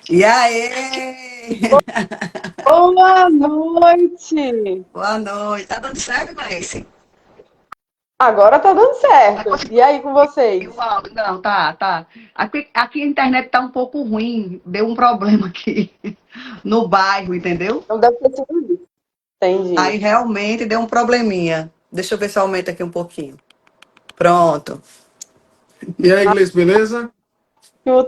E aí? Boa noite! Boa noite. Tá dando certo, Gleice? Agora tá dando Tá certo. E conseguindo aí com ouvir vocês? o áudio? Não, tá. Aqui a internet tá um pouco ruim. Deu um problema aqui no bairro, entendeu? Não deve ter sido isso. Aí Entendi. realmente deu um probleminha. Deixa eu ver se aumenta aqui um pouquinho. Pronto. E aí, Gleice, beleza?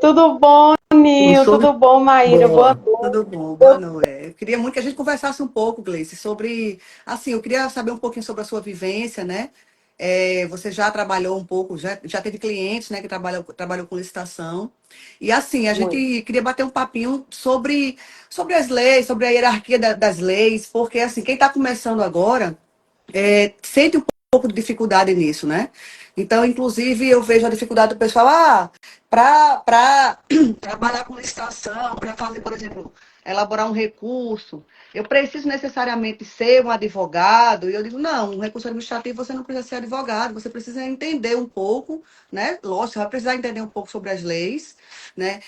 Tudo bom, Tudo Ninho? show de Tudo bom, Maíra? Boa bola. noite. Tudo bom, boa Eu- noite. Eu queria muito que a gente conversasse um pouco, Gleice, sobre. Assim, eu queria saber um pouquinho sobre a sua vivência, né? Você já trabalhou um pouco, já teve clientes, né, que trabalhou com licitação. E assim, a Muito. gente queria bater um papinho sobre as leis, sobre a hierarquia das leis, porque assim, quem está começando agora sente um pouco de dificuldade nisso, né? Então, inclusive, eu vejo a dificuldade do pessoal, para trabalhar com licitação, para fazer, por exemplo, elaborar um recurso, eu preciso necessariamente ser um advogado, e eu digo, não, um recurso administrativo você não precisa ser advogado, você precisa entender um pouco, né? Lógico, você vai precisar entender um pouco sobre as leis, né?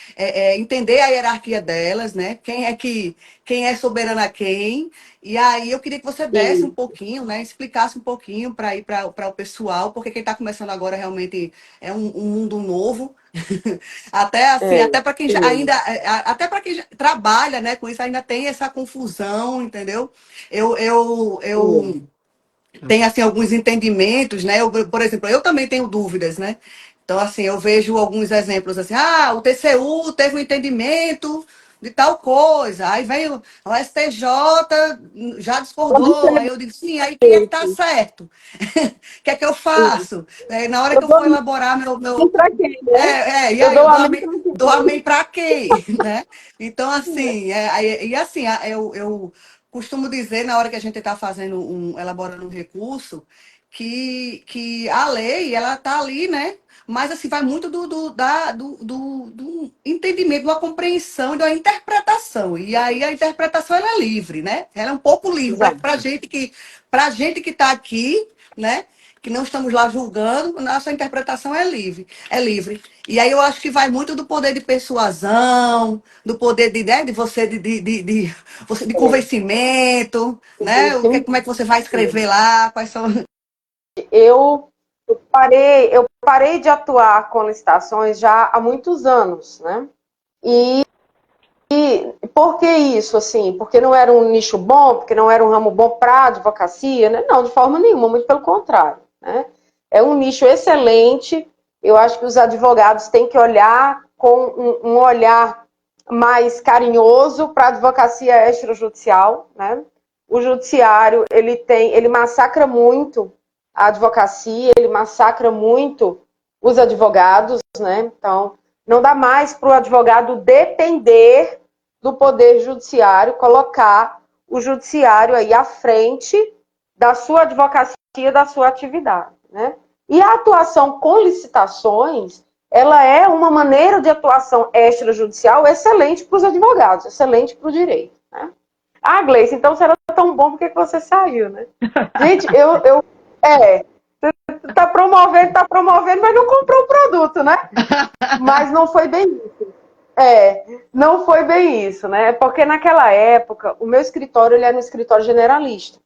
Entender a hierarquia delas, né? Quem é soberano a quem, e aí eu queria que você desse um E, pouquinho, né? Explicasse um pouquinho para ir para o pessoal, porque quem está começando agora realmente é um mundo novo. Até assim, é, até para quem já, sim, ainda, até para quem já trabalha, né, com isso ainda tem essa confusão, entendeu? Eu sim. tenho assim alguns entendimentos, né? Por exemplo, eu também tenho dúvidas, né? Então, assim, eu vejo alguns exemplos assim, o TCU teve um entendimento de tal coisa, aí vem o STJ, já discordou, aí eu digo, sim, aí quem é que está certo? O que é que eu faço? Na hora que Eu eu dou for elaborar amém pra quem, né? e Eu aí dou eu amém pra dou quem. amém para quem, né? Então, assim, e assim, eu costumo dizer, na hora que a gente está fazendo elaborando um recurso, que a lei, ela está ali, né? Mas, assim, vai muito do entendimento, da compreensão e da interpretação. E aí a interpretação, ela é livre, né? Ela é um pouco livre Exato. para gente que está aqui, né? Que não estamos lá julgando, nossa interpretação é livre. E aí eu acho que vai muito do poder de persuasão, do poder né, de você você de É, convencimento, né? entendi. Como é que você vai escrever lá, quais são. Eu, eu parei de atuar com licitações já há muitos anos, né? E por que isso, assim? Porque não era um nicho bom, porque não era um ramo bom para advocacia, né? Não, de forma nenhuma, muito pelo contrário, né? É um nicho excelente. Eu acho que os advogados têm que olhar com um olhar mais carinhoso para a advocacia extrajudicial, né? O judiciário, ele massacra muito a advocacia, ele massacra muito os advogados, né? Então, não dá mais para o advogado depender do poder judiciário, colocar o judiciário aí à frente da sua advocacia, da sua atividade, né? E a atuação com licitações, ela é uma maneira de atuação extrajudicial excelente para os advogados, excelente para o direito, né? Ah, Gleice, então se era tão bom, por que você saiu, né? Gente, tá promovendo, mas não comprou o produto, né? Mas não foi bem isso. Não foi bem isso, né? Porque naquela época, o meu escritório ele era um escritório generalista.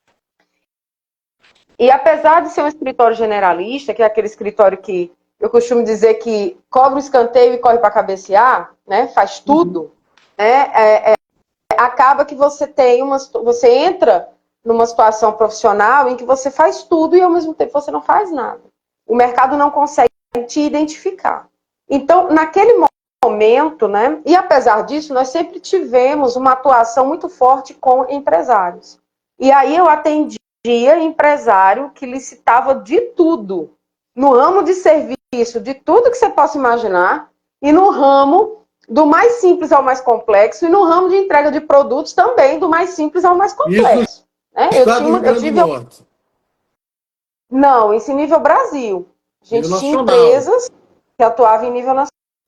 E apesar de ser um escritório generalista, que é aquele escritório que eu costumo dizer que cobra o escanteio e corre para cabecear, né? Faz Uhum. tudo, né? Acaba que você entra numa situação profissional em que você faz tudo e ao mesmo tempo você não faz nada. O mercado não consegue te identificar. Então, naquele momento, né? E apesar disso, nós sempre tivemos uma atuação muito forte com empresários. E aí eu atendia empresário que licitava de tudo, no ramo de serviço, de tudo que você possa imaginar, e no ramo do mais simples ao mais complexo, e no ramo de entrega de produtos também, do mais simples ao mais Isso no complexo. Né? estado do Rio Eu Grande do tive. Norte, Não, isso em nível Brasil. A nível gente tinha nacional. empresas que atuavam em nível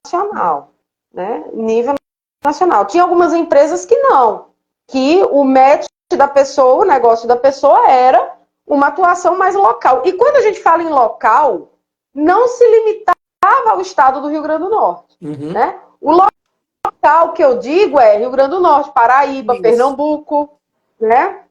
nacional. Né? Nível nacional. Tinha algumas empresas que não, que o match da pessoa, o negócio da pessoa era uma atuação mais local. E quando a gente fala em local, não se limitava ao estado do Rio Grande do Norte. Uhum. Né? O local capital que eu digo é Rio Grande do Norte, Paraíba, Isso. Pernambuco, né?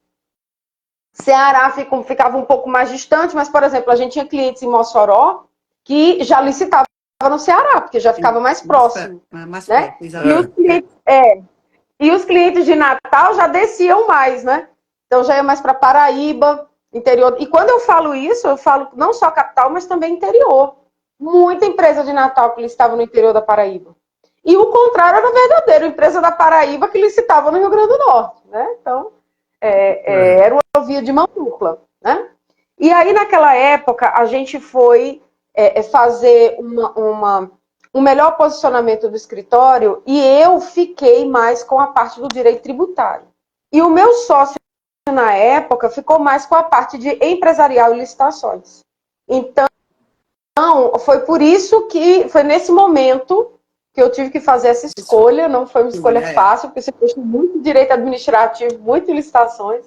Ceará ficava um pouco mais distante, mas, por exemplo, a gente tinha clientes em Mossoró que já licitavam no Ceará, porque já ficava mais próximo. Mais né? perto, exatamente. E os clientes de Natal já desciam mais, né? Então já ia mais para Paraíba, interior. E quando eu falo isso, eu falo não só capital, mas também interior. Muita empresa de Natal que licitava no interior da Paraíba. E o contrário era verdadeiro, empresa da Paraíba que licitava no Rio Grande do Norte, né? Então, era uma via de mão dupla, né? E aí, naquela época, a gente foi fazer um melhor posicionamento do escritório e eu fiquei mais com a parte do direito tributário. E o meu sócio, na época, ficou mais com a parte de empresarial e licitações. Então, foi por isso que foi nesse momento que eu tive que fazer essa escolha. Não foi uma escolha fácil, porque você puxa muito direito administrativo, muito licitações.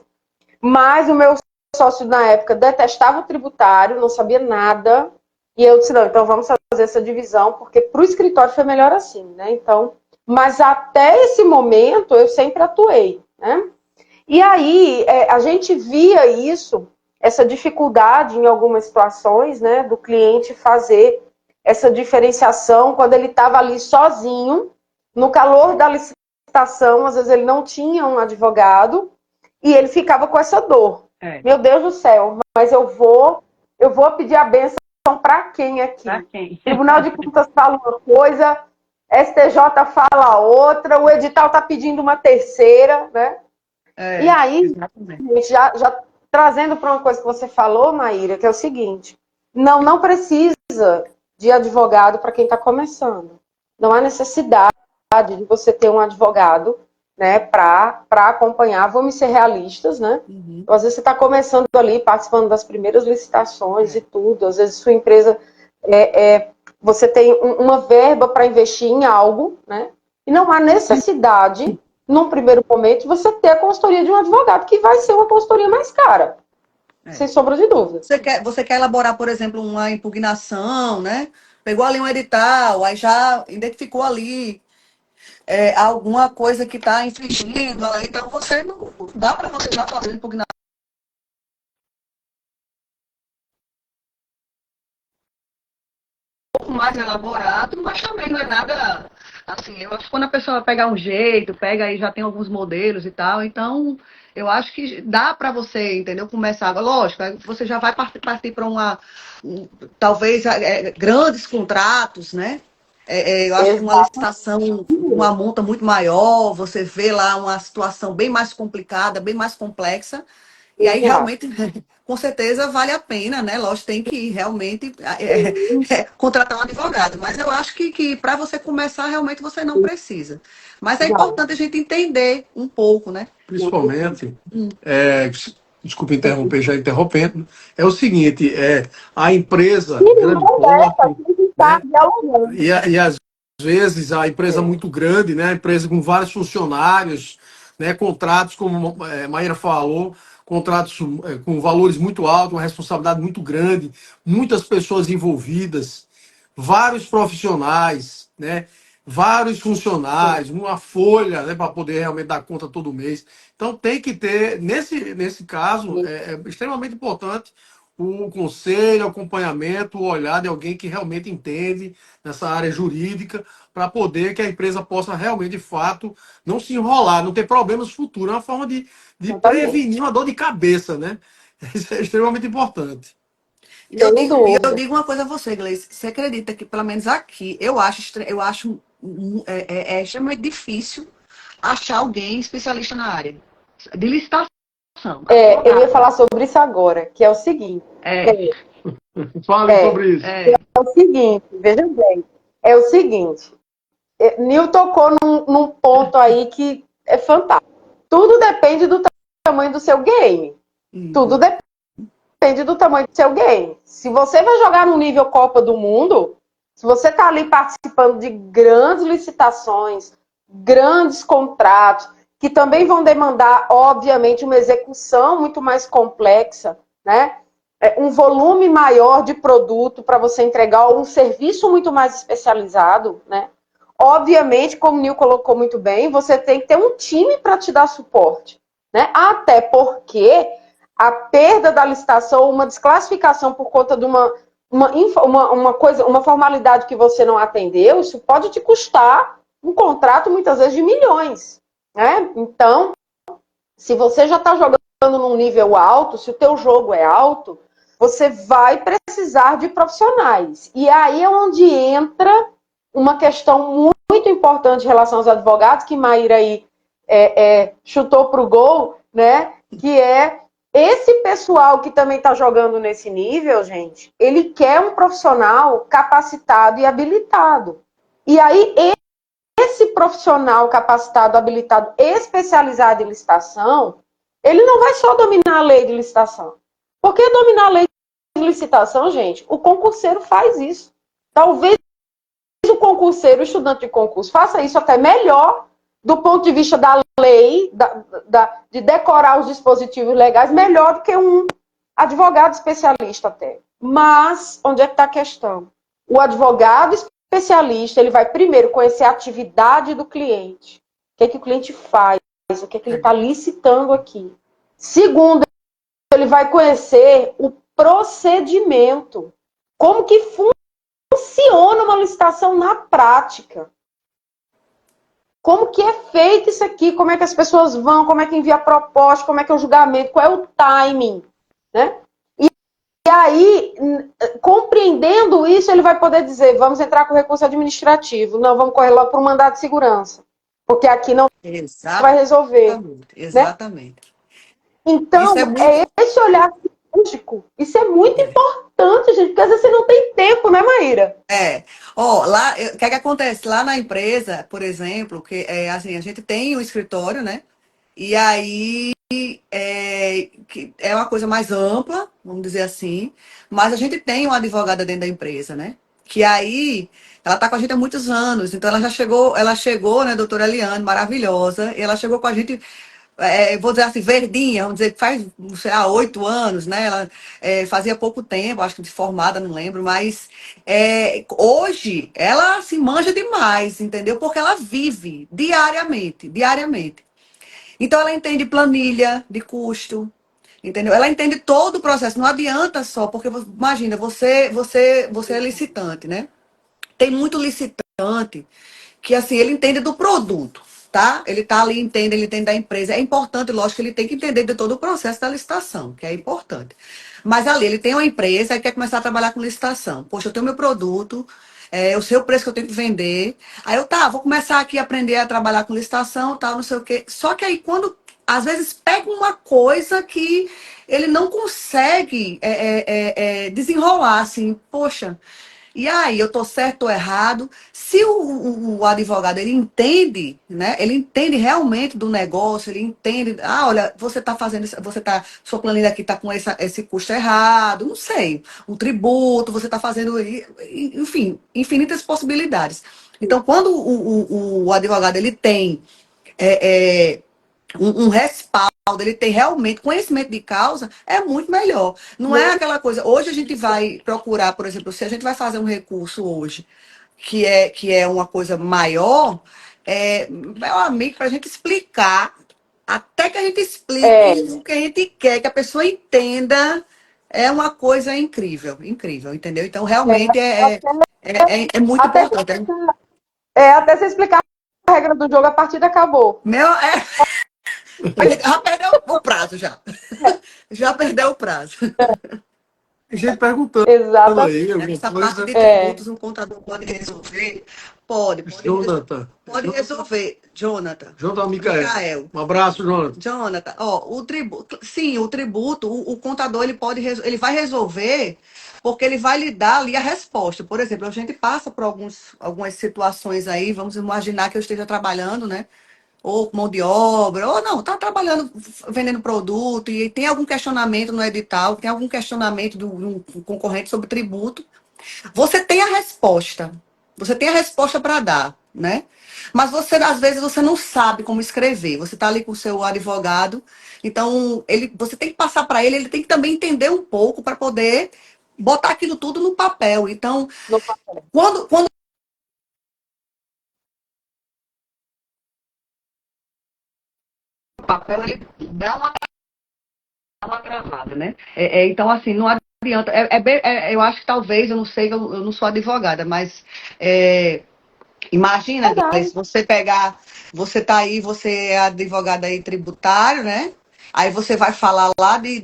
Mas o meu sócio, na época, detestava o tributário, não sabia nada. E eu disse, não, então vamos fazer essa divisão, porque para o escritório foi melhor assim, né? Então, mas até esse momento eu sempre atuei, né? E aí a gente via isso, essa dificuldade em algumas situações, né, do cliente fazer essa diferenciação quando ele estava ali sozinho, no calor da licitação, às vezes ele não tinha um advogado e ele ficava com essa dor. Meu Deus do céu, mas eu vou pedir a benção para quem aqui? Pra quem? Tribunal de Contas fala uma coisa, STJ fala outra, o edital está pedindo uma terceira, né? E aí, já trazendo para uma coisa que você falou, Maíra, que é o seguinte, não precisa de advogado para quem está começando. Não há necessidade de você ter um advogado, né, para acompanhar. Vamos ser realistas, né? Uhum. Então, às vezes você está começando ali, participando das primeiras licitações e tudo. Às vezes sua empresa, você tem uma verba para investir em algo, né? E não há necessidade, num primeiro momento, você ter a consultoria de um advogado, que vai ser uma consultoria mais cara. Sem sombra de dúvida. Você quer elaborar, por exemplo, uma impugnação, né? Pegou ali um edital, aí já identificou ali alguma coisa que está infringindo, então você não dá para você já fazer impugnação. Um pouco mais elaborado, mas também não é nada assim. Eu acho que quando a pessoa pegar um jeito, pega aí, já tem alguns modelos e tal, então eu acho que dá para você, entendeu? Começar agora, lógico, aí você já vai partir para talvez grandes contratos, né? Eu acho que uma licitação, uma multa muito maior, você vê lá uma situação bem mais complicada, bem mais complexa, e aí realmente, com certeza, vale a pena, né? Lógico, tem que realmente contratar um advogado, mas eu acho que para você começar, realmente você não precisa. Mas é importante a gente entender um pouco, né? Principalmente, desculpe interromper, já interrompendo, é o seguinte, a empresa grande porte, né? E às vezes a empresa muito grande, né? A empresa com vários funcionários, né? Contratos, como Maíra falou, contratos com valores muito altos, uma responsabilidade muito grande, muitas pessoas envolvidas, vários profissionais, né? Vários funcionários, uma folha, né, para poder realmente dar conta todo mês. Então tem que ter, nesse caso, é extremamente importante o conselho, o acompanhamento, o olhar de alguém que realmente entende nessa área jurídica, para poder que a empresa possa realmente, de fato, não se enrolar, não ter problemas futuros. É uma forma de prevenir uma dor de cabeça, né? Isso é extremamente importante. E eu digo uma coisa a você, Gleice. Você acredita que, pelo menos aqui, eu acho extremamente difícil achar alguém especialista na área de licitação. Eu ia falar sobre isso agora, que é o seguinte. Fale sobre isso. É o seguinte, veja bem. É o seguinte. Nil tocou num ponto aí que é fantástico. Tudo depende do tamanho do seu game. Tudo depende do tamanho do seu game. Se você vai jogar no nível Copa do Mundo, se você está ali participando de grandes licitações, grandes contratos, que também vão demandar, obviamente, uma execução muito mais complexa, né? Um volume maior de produto para você entregar, ou um serviço muito mais especializado, né? obviamente, como o Nil colocou muito bem, você tem que ter um time para te dar suporte, né? Até porque a perda da licitação, uma desclassificação por conta de uma coisa, uma formalidade que você não atendeu, isso pode te custar um contrato, muitas vezes, de milhões, né? Então, se você já está jogando num nível alto, se o teu jogo é alto, você vai precisar de profissionais. E aí é onde entra uma questão muito importante em relação aos advogados, que Maíra aí chutou para o gol, né? Que é esse pessoal que também está jogando nesse nível, gente, ele quer um profissional capacitado e habilitado. E aí, esse profissional capacitado, habilitado, especializado em licitação, ele não vai só dominar a lei de licitação. Porque dominar a lei de licitação, gente, o concurseiro faz isso. Talvez o concurseiro, o estudante de concurso, faça isso até melhor do ponto de vista da lei, de decorar os dispositivos legais, melhor do que um advogado especialista até. Mas, onde é que está a questão? O advogado especialista, ele vai primeiro conhecer a atividade do cliente. O que é que o cliente faz? O que é que ele está licitando aqui? Segundo, ele vai conhecer o procedimento. Como que funciona uma licitação na prática? Como que é feito isso aqui? Como é que as pessoas vão? Como é que envia a proposta? Como é que é o julgamento? Qual é o timing? Né? E aí, compreendendo isso, ele vai poder dizer, vamos entrar com recurso administrativo. Não, vamos correr logo para um mandado de segurança. Porque aqui não vai resolver. Exatamente. Né? Então, esse olhar cirúrgico. Isso é muito importante, gente, porque às vezes você não tem tempo, né, Maíra? Lá, o que é que acontece? Lá na empresa, por exemplo, que assim, a gente tem um escritório, né? E aí que é uma coisa mais ampla, vamos dizer assim, mas a gente tem uma advogada dentro da empresa, né? Que aí ela está com a gente há muitos anos, então ela chegou, né, doutora Eliane, maravilhosa, e ela chegou com a gente, vou dizer assim, verdinha, vamos dizer que faz, sei lá, 8 anos, né? Ela fazia pouco tempo, acho que de formada, não lembro, mas hoje ela se manja demais, entendeu? Porque ela vive diariamente, diariamente. Então, ela entende planilha de custo, entendeu? Ela entende todo o processo. Não adianta só, porque imagina, você é licitante, né? Tem muito licitante que, assim, ele entende do produto, tá? Ele tá ali, ele entende da empresa. É importante, lógico, que ele tem que entender de todo o processo da licitação, que é importante. Mas ali, ele tem uma empresa e quer começar a trabalhar com licitação. Poxa, eu tenho meu produto, eu sei o preço que eu tenho que vender. Aí vou começar aqui a aprender a trabalhar com licitação, tal, não sei o quê. Só que aí, quando, às vezes, pega uma coisa que ele não consegue desenrolar, assim, poxa. E aí, eu tô certo ou errado? Se o advogado, ele entende, né? Ele entende realmente do negócio, ele entende, olha, você tá fazendo isso, sua planilha aqui tá com esse custo errado, não sei, um tributo, você tá fazendo, enfim, infinitas possibilidades. Então, quando o advogado, ele tem um respaldo, ele tem realmente conhecimento de causa, é muito melhor. Não é aquela coisa. Hoje a gente vai procurar, por exemplo, se a gente vai fazer um recurso hoje, que é uma coisa maior, meu amigo, para a gente explicar, até que a gente explique o que a gente quer, que a pessoa entenda, é uma coisa incrível, incrível, entendeu? Então, realmente é muito importante. Até você explicar a regra do jogo, a partida acabou. Já perdeu o prazo, já. Já perdeu o prazo. A gente perguntando Exatamente. aí, Essa coisa. parte de tributos, um contador pode resolver? Pode Jonathan. Pode resolver. Jonathan. Micael. Um abraço, Jonathan. Jonathan, o tributo, sim, o tributo, o contador, ele vai resolver, porque ele vai lhe dar ali a resposta. Por exemplo, a gente passa por algumas situações aí, vamos imaginar que eu esteja trabalhando, né? Ou com mão de obra, ou não, está trabalhando, vendendo produto, e tem algum questionamento no edital, tem algum questionamento do concorrente sobre tributo. Você tem a resposta. Você tem a resposta para dar, né? Mas às vezes, você não sabe como escrever. Você está ali com o seu advogado, então você tem que passar para ele tem que também entender um pouco para poder botar aquilo tudo no papel. Então, quando papel ele dá uma travada, né? Então, assim, não adianta. Eu acho que talvez, eu não sei, eu não sou advogada, mas imagina, Gleice, você pegar, você tá aí, você é advogada aí tributário, né? Aí você vai falar lá de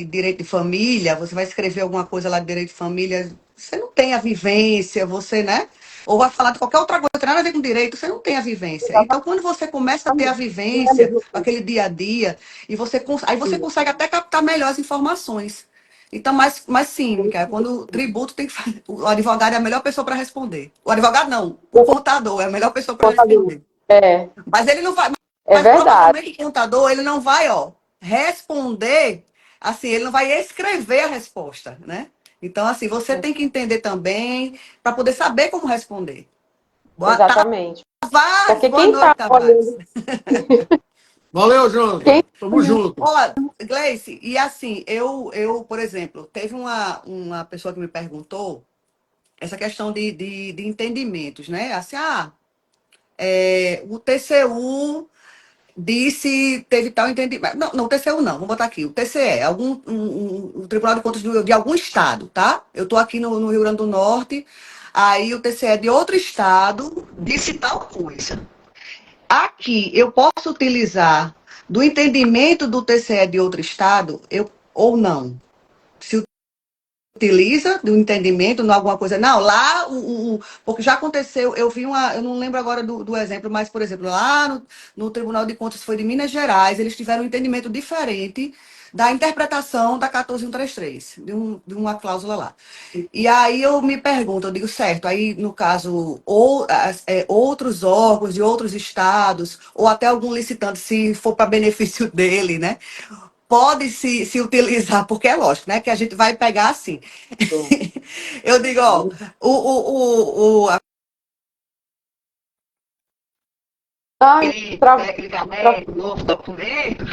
direito de família, você vai escrever alguma coisa lá de direito de família, você não tem a vivência, você, né? Ou vai falar de qualquer outra coisa, não tem nada a ver com direito, você não tem a vivência. Então, quando você começa a ter a vivência, aquele dia a dia, aí você consegue até captar melhor as informações. Então, mas sim, cara, quando o tributo tem que fazer, o advogado é a melhor pessoa para responder. O advogado não, o contador é a melhor pessoa para responder. Mas ele não vai, mas provavelmente o contador, ele não vai, responder, assim, ele não vai escrever a resposta, né? Então, assim, você tem que entender também para poder saber como responder. Exatamente. Tavares, boa noite, Tavares. Valeu, João. Tamo junto. Olha, Gleice, e assim, eu, por exemplo, teve uma pessoa que me perguntou essa questão de entendimentos, né? Assim, o TCU disse, teve tal entendimento. Não, o TCU não, vou botar aqui. O TCE, o Tribunal de Contas de algum estado, tá? Eu estou aqui no Rio Grande do Norte, aí o TCE de outro estado disse tal coisa. Aqui, eu posso utilizar do entendimento do TCE de outro estado ou não? Se utiliza do entendimento, não alguma coisa. Não, lá, porque já aconteceu, eu não lembro agora do exemplo, mas, por exemplo, lá no Tribunal de Contas, foi de Minas Gerais, eles tiveram um entendimento diferente da interpretação da 14133, de uma cláusula lá. E aí eu me pergunto, eu digo, certo, aí no caso, outros órgãos de outros estados, ou até algum licitante, se for para benefício dele, né? Pode se utilizar, porque é lógico, né? Que a gente vai pegar assim. Eu digo, aquele novo documento,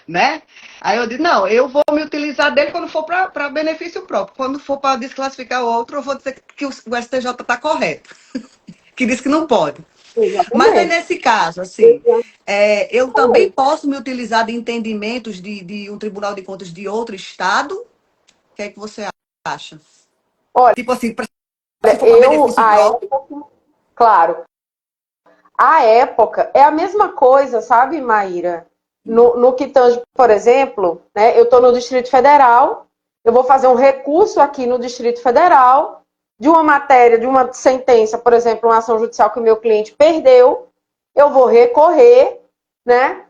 né? Aí eu digo, não, eu vou me utilizar dele quando for para benefício próprio. Quando for para desclassificar o outro, eu vou dizer que o STJ está correto, que diz que não pode. Exatamente. Mas aí, nesse caso, assim, eu também posso me utilizar de entendimentos de um Tribunal de Contas de outro estado? O que é que você acha? Olha, tipo assim, se for para benefício próprio. Claro. A época é a mesma coisa, sabe, Maíra? No que tange, por exemplo, né, eu estou no Distrito Federal, eu vou fazer um recurso aqui no Distrito Federal de uma matéria, de uma sentença, por exemplo, uma ação judicial que o meu cliente perdeu, eu vou recorrer, né?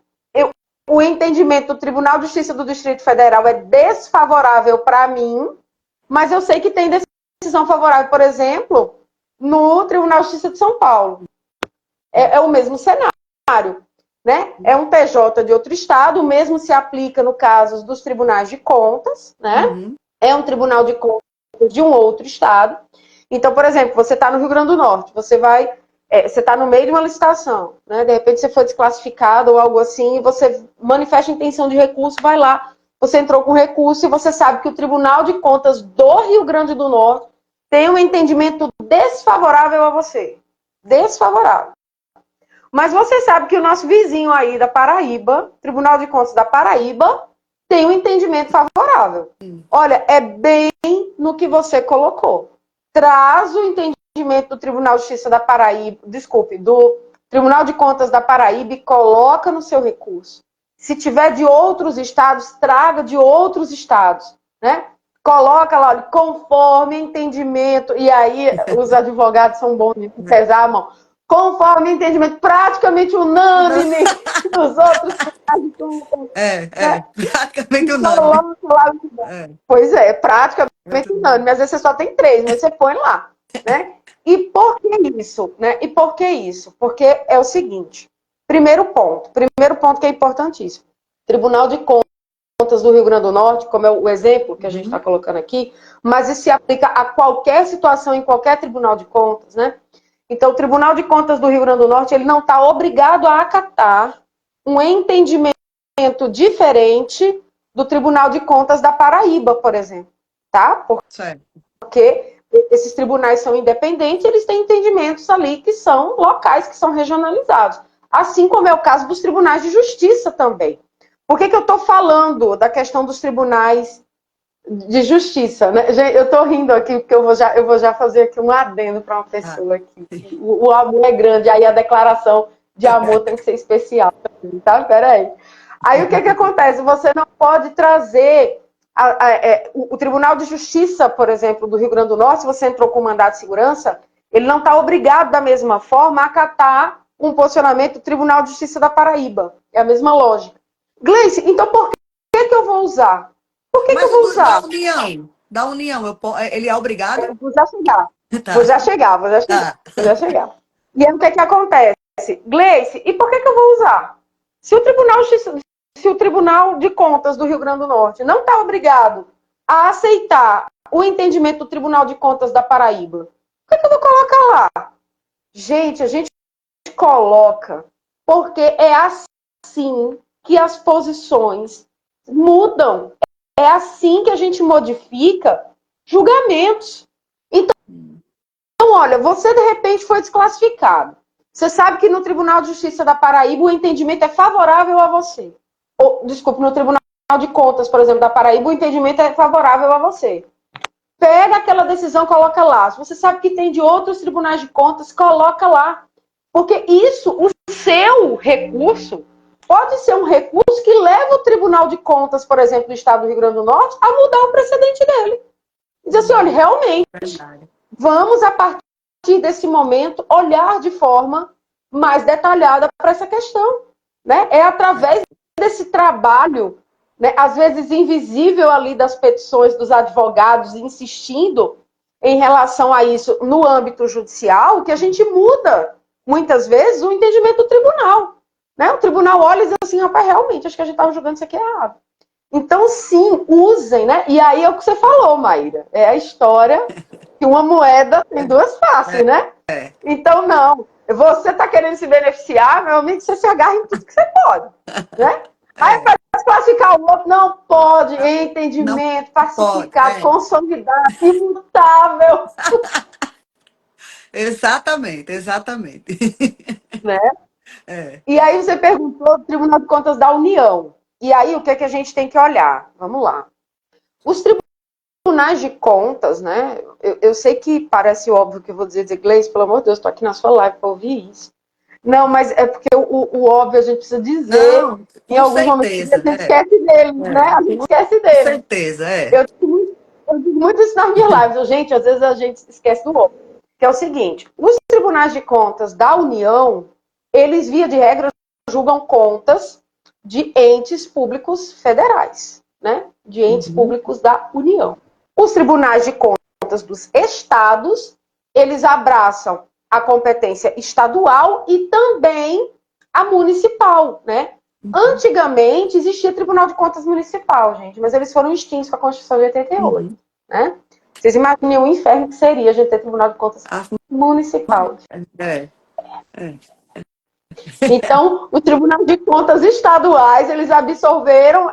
O entendimento do Tribunal de Justiça do Distrito Federal é desfavorável para mim, mas eu sei que tem decisão favorável, por exemplo, no Tribunal de Justiça de São Paulo. É o mesmo cenário, né? É um TJ de outro estado, o mesmo se aplica no caso dos tribunais de contas, né? Uhum. É um tribunal de contas de um outro estado. Então, por exemplo, você está no Rio Grande do Norte, você está no meio de uma licitação, né? De repente você foi desclassificado ou algo assim, e você manifesta intenção de recurso, vai lá, você entrou com recurso e você sabe que o Tribunal de Contas do Rio Grande do Norte tem um entendimento desfavorável a você. Desfavorável. Mas você sabe que o nosso vizinho aí da Paraíba, Tribunal de Contas da Paraíba, tem um entendimento favorável. Olha, é bem no que você colocou. Traz o entendimento do Tribunal de Justiça da Paraíba, do Tribunal de Contas da Paraíba e coloca no seu recurso. Se tiver de outros estados, traga de outros estados, né? Coloca lá, conforme entendimento, e aí os advogados são bons de pesar a mão. Conforme entendimento praticamente unânime dos outros. Praticamente unânime. Pois é, praticamente unânime. Às vezes você só tem 3, mas você põe lá, né? E por que isso? Né? E por que isso? Porque é o seguinte, primeiro ponto que é importantíssimo. Tribunal de Contas do Rio Grande do Norte, como é o exemplo que a gente está colocando aqui, mas isso se aplica a qualquer situação em qualquer Tribunal de Contas, né? Então, o Tribunal de Contas do Rio Grande do Norte, ele não está obrigado a acatar um entendimento diferente do Tribunal de Contas da Paraíba, por exemplo, tá? Porque esses tribunais são independentes, eles têm entendimentos ali que são locais, que são regionalizados. assim como é o caso dos tribunais de justiça também. Por que eu estou falando da questão dos tribunais de justiça, né? Gente, eu estou rindo aqui porque eu vou já fazer aqui um adendo para uma pessoa aqui. O amor é grande, aí a declaração de amor tem que ser especial, tá? Peraí. Aí o que acontece? Você não pode trazer o Tribunal de Justiça, por exemplo, do Rio Grande do Norte, se você entrou com mandado de segurança, ele não está obrigado da mesma forma a acatar um posicionamento do Tribunal de Justiça da Paraíba. É a mesma lógica. Gleice, então por que eu vou usar? Por que eu vou usar? Da União, ele é obrigado? Eu vou já chegar. Tá. Vou já chegar. E aí o que acontece? Gleice, e por que eu vou usar? Se o Tribunal de Contas do Rio Grande do Norte não está obrigado a aceitar o entendimento do Tribunal de Contas da Paraíba, por que eu vou colocar lá? Gente, a gente coloca porque é assim que as posições mudam. É assim que a gente modifica julgamentos. Então, olha, você de repente foi desclassificado. Você sabe que no Tribunal de Justiça da Paraíba o entendimento é favorável a você. Desculpe, no Tribunal de Contas, por exemplo, da Paraíba, o entendimento é favorável a você. Pega aquela decisão, coloca lá. Se você sabe que tem de outros tribunais de contas, coloca lá. Porque isso, o seu recurso, pode ser um recurso que leva o Tribunal de Contas, por exemplo, do Estado do Rio Grande do Norte, a mudar o precedente dele. Diz assim, olha, realmente, vamos, a partir desse momento, olhar de forma mais detalhada para essa questão. Né? É através desse trabalho, né, às vezes invisível ali das petições dos advogados, insistindo em relação a isso no âmbito judicial, que a gente muda, muitas vezes, o entendimento do tribunal. Né? O tribunal olha e diz assim, rapaz, realmente, acho que a gente estava julgando isso aqui errado. Então, sim, usem, né? E aí é o que você falou, Maíra. É a história que uma moeda tem duas faces, né? Então, não. Você está querendo se beneficiar, meu amigo, você se agarra em tudo que você pode. Né? Aí, para classificar o outro, não pode. Entendimento, pacificado, consolidado, imutável. Exatamente. Né? E aí você perguntou do Tribunal de Contas da União. E aí, o que a gente tem que olhar? Vamos lá. Os tribunais de contas, né? Eu sei que parece óbvio que eu vou dizer, Gleice, pelo amor de Deus, estou aqui na sua live para ouvir isso. Não, mas é porque o óbvio a gente precisa dizer. Não, em alguns momentos a gente esquece deles, né? A gente esquece deles. Com certeza, Eu digo muito isso nas minhas lives. Gente, às vezes a gente esquece do óbvio. Que é o seguinte, os tribunais de contas da União, eles, via de regra, julgam contas de entes públicos federais, né? De entes públicos da União. Os tribunais de contas dos estados, eles abraçam a competência estadual e também a municipal, né? Antigamente existia Tribunal de Contas Municipal, gente, mas eles foram extintos com a Constituição de 88, né? Vocês imaginem o inferno que seria a gente ter Tribunal de Contas Municipal. Então, o Tribunal de Contas estaduais, eles absorveram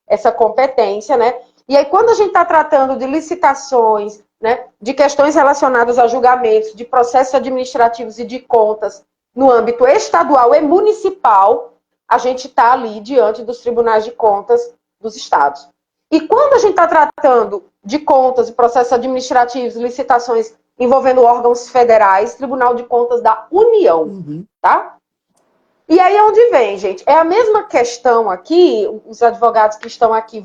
essa competência, né? E aí, quando a gente está tratando de licitações, né, de questões relacionadas a julgamentos, de processos administrativos e de contas no âmbito estadual e municipal, a gente está ali diante dos tribunais de contas dos estados. E quando a gente está tratando de contas e processos administrativos, licitações envolvendo órgãos federais, Tribunal de Contas da União, tá? E aí onde vem, gente? É a mesma questão aqui, os advogados que estão aqui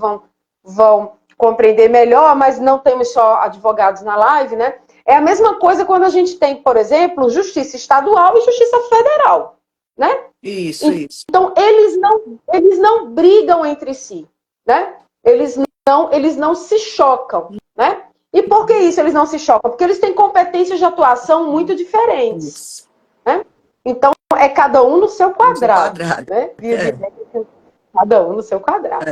vão compreender melhor, mas não temos só advogados na live, né? É a mesma coisa quando a gente tem, por exemplo, justiça estadual e justiça federal, né? Isso. Então, eles não brigam entre si, né? Eles não se chocam, né? E por que isso eles não se chocam? Porque eles têm competências de atuação muito diferentes, né? Então, é cada um no seu quadrado. Né? Cada um no seu quadrado.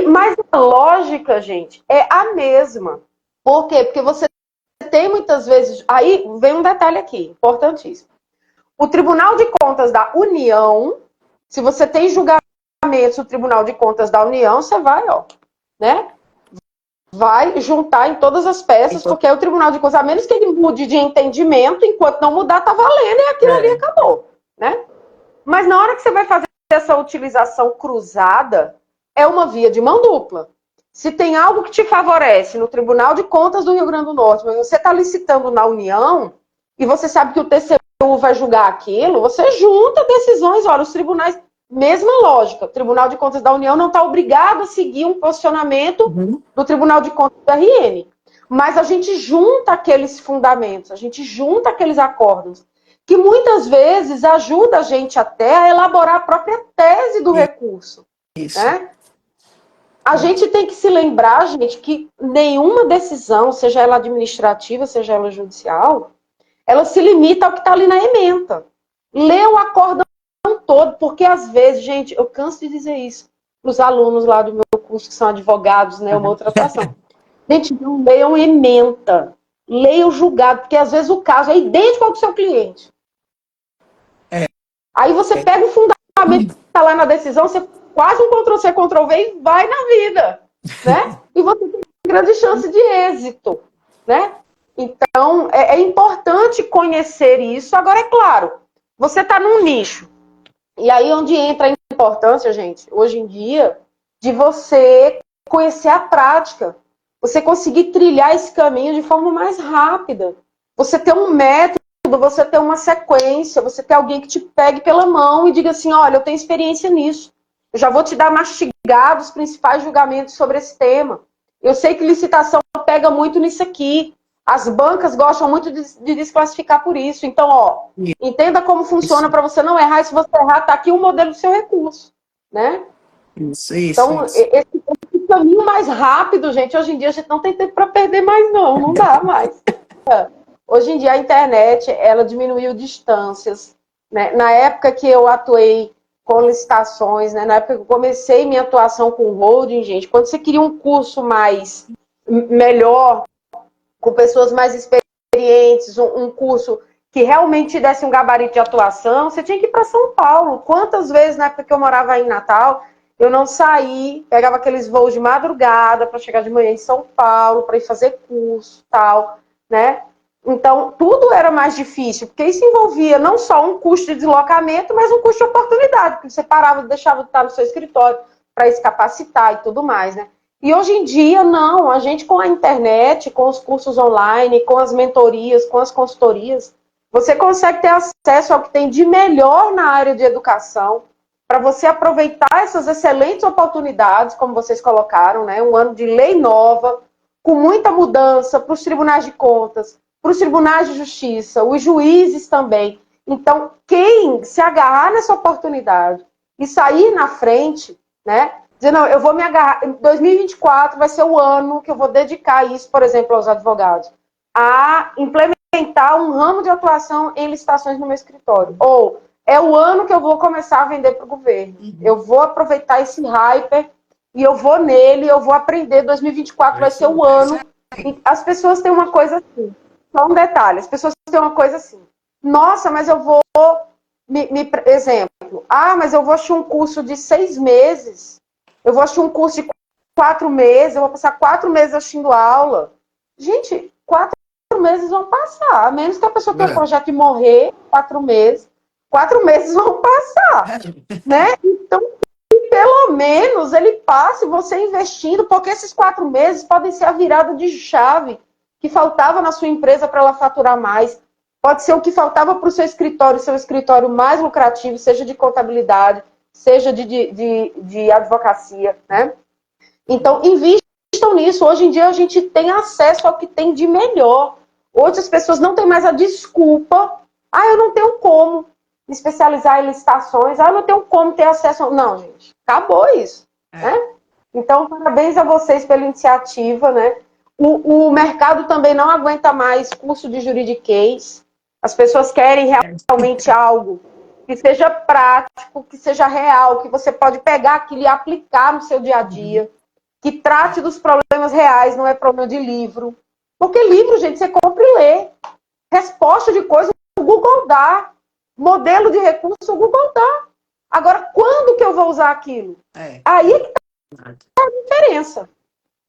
Mas a lógica, gente, é a mesma. Por quê? Porque você tem muitas vezes... Aí vem um detalhe aqui, importantíssimo. O Tribunal de Contas da União, se você tem julgamentos no Tribunal de Contas da União, você vai, né? Vai juntar em todas as peças, porque é o Tribunal de Contas, a menos que ele mude de entendimento, enquanto não mudar, tá valendo, e aquilo ali acabou, né? Mas na hora que você vai fazer essa utilização cruzada, é uma via de mão dupla. Se tem algo que te favorece no Tribunal de Contas do Rio Grande do Norte, mas você está licitando na União, e você sabe que o TCU vai julgar aquilo, você junta decisões. Olha, os tribunais, mesma lógica, o Tribunal de Contas da União não está obrigado a seguir um posicionamento do Tribunal de Contas do RN. Mas a gente junta aqueles fundamentos, a gente junta aqueles acordos, que muitas vezes ajuda a gente até a elaborar a própria tese do recurso. Isso. Né? A gente tem que se lembrar, gente, que nenhuma decisão, seja ela administrativa, seja ela judicial, ela se limita ao que está ali na ementa. Lê o acórdão todo, porque às vezes, gente, eu canso de dizer isso para os alunos lá do meu curso, que são advogados, né, uma outra atuação. Gente, não leiam ementa, leiam julgado, porque às vezes o caso é idêntico ao do seu cliente. Aí você pega o fundamento que está lá na decisão, você quase um Ctrl-C, Ctrl-V e vai na vida, né? E você tem grande chance de êxito, né? Então, é importante conhecer isso. Agora, é claro, você está num nicho. E aí onde entra a importância, gente, hoje em dia, de você conhecer a prática. Você conseguir trilhar esse caminho de forma mais rápida. Você ter um método, você ter uma sequência, você ter alguém que te pegue pela mão e diga assim, olha, eu tenho experiência nisso. Eu já vou te dar mastigado os principais julgamentos sobre esse tema. Eu sei que licitação pega muito nisso aqui. As bancas gostam muito de desclassificar por isso. Então, ó, entenda como funciona para você não errar. E se você errar, tá aqui o modelo do seu recurso, né? Isso. Então, esse caminho mais rápido, gente, hoje em dia a gente não tem tempo para perder mais, não dá mais. Hoje em dia a internet, ela diminuiu distâncias, né? Na época que eu atuei com licitações, né? Na época que eu comecei minha atuação com holding, gente, quando você queria um curso mais melhor, com pessoas mais experientes, um curso que realmente te desse um gabarito de atuação, você tinha que ir para São Paulo. Quantas vezes, na época que eu morava aí em Natal, eu não saí, pegava aqueles voos de madrugada para chegar de manhã em São Paulo, para ir fazer curso, tal, né? Então, tudo era mais difícil, porque isso envolvia não só um custo de deslocamento, mas um custo de oportunidade, porque você parava, deixava de estar no seu escritório para se capacitar e tudo mais, né? E hoje em dia, não, a gente com a internet, com os cursos online, com as mentorias, com as consultorias, você consegue ter acesso ao que tem de melhor na área de educação, para você aproveitar essas excelentes oportunidades, como vocês colocaram, né? Um ano de lei nova, com muita mudança para os tribunais de contas, para os tribunais de justiça, os juízes também. Então, quem se agarrar nessa oportunidade e sair na frente, né? Dizer, não, eu vou me agarrar. 2024 vai ser o ano que eu vou dedicar isso, por exemplo, aos advogados, a implementar um ramo de atuação em licitações no meu escritório. Ou é o ano que eu vou começar a vender para o governo. Eu vou aproveitar esse hyper e eu vou nele, eu vou aprender. 2024 vai ser o ano. E as pessoas têm uma coisa assim. Só um detalhe, as pessoas têm uma coisa assim. Nossa, mas eu vou... exemplo. Ah, mas eu vou assistir um curso de 6 meses. Eu vou assistir um curso de 4 meses. Eu vou passar 4 meses assistindo aula. Gente, 4 meses vão passar. A menos que a pessoa tenha um projeto de morrer 4 meses. 4 meses vão passar. Né? Então, pelo menos ele passe você investindo, porque esses 4 meses podem ser a virada de chave que faltava na sua empresa para ela faturar mais. Pode ser o que faltava para o seu escritório mais lucrativo, seja de contabilidade, seja de advocacia, né? Então, invistam nisso. Hoje em dia, a gente tem acesso ao que tem de melhor. Hoje, as pessoas não têm mais a desculpa. Ah, eu não tenho como me especializar em licitações. Ah, eu não tenho como ter acesso... Não, gente. Acabou isso. Né? Então, parabéns a vocês pela iniciativa, né? O mercado também não aguenta mais curso de juridiquês. As pessoas querem realmente algo que seja prático, que seja real, que você pode pegar aquilo e aplicar no seu dia a dia, que trate dos problemas reais, não é problema de livro. Porque livro, gente, você compra e lê. Resposta de coisa, o Google dá. Modelo de recurso, o Google dá. Agora, quando que eu vou usar aquilo? Aí que está a diferença.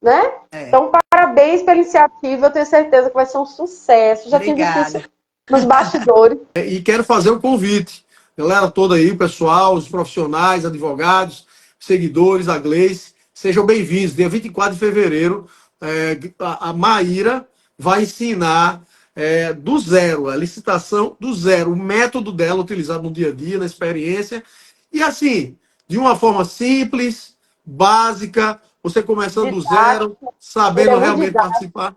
Né? Então, parabéns pela iniciativa. Eu tenho certeza que vai ser um sucesso. Já tive isso nos bastidores. E quero fazer um convite. galera toda aí, pessoal, os profissionais, advogados, seguidores, a Gleice, sejam bem-vindos. Dia 24 de fevereiro, a Maíra vai ensinar do zero, a licitação do zero, o método dela utilizado no dia a dia, na experiência, e assim, de uma forma simples, básica, você começando do zero, sabendo realmente participar.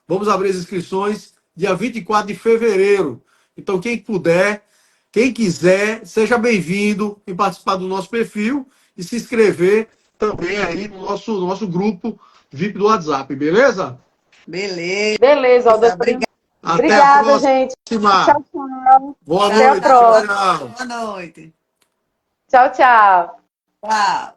Vamos abrir as inscrições dia 24 de fevereiro. Então, quem puder, quem quiser, seja bem-vindo em participar do nosso perfil e se inscrever também aí no nosso grupo VIP do WhatsApp, beleza? Beleza. Beleza, Aldemir. Obrigada, gente. Tchau, tchau. Boa Até noite. a próxima. Tchau. Boa noite. Tchau, tchau. Tchau.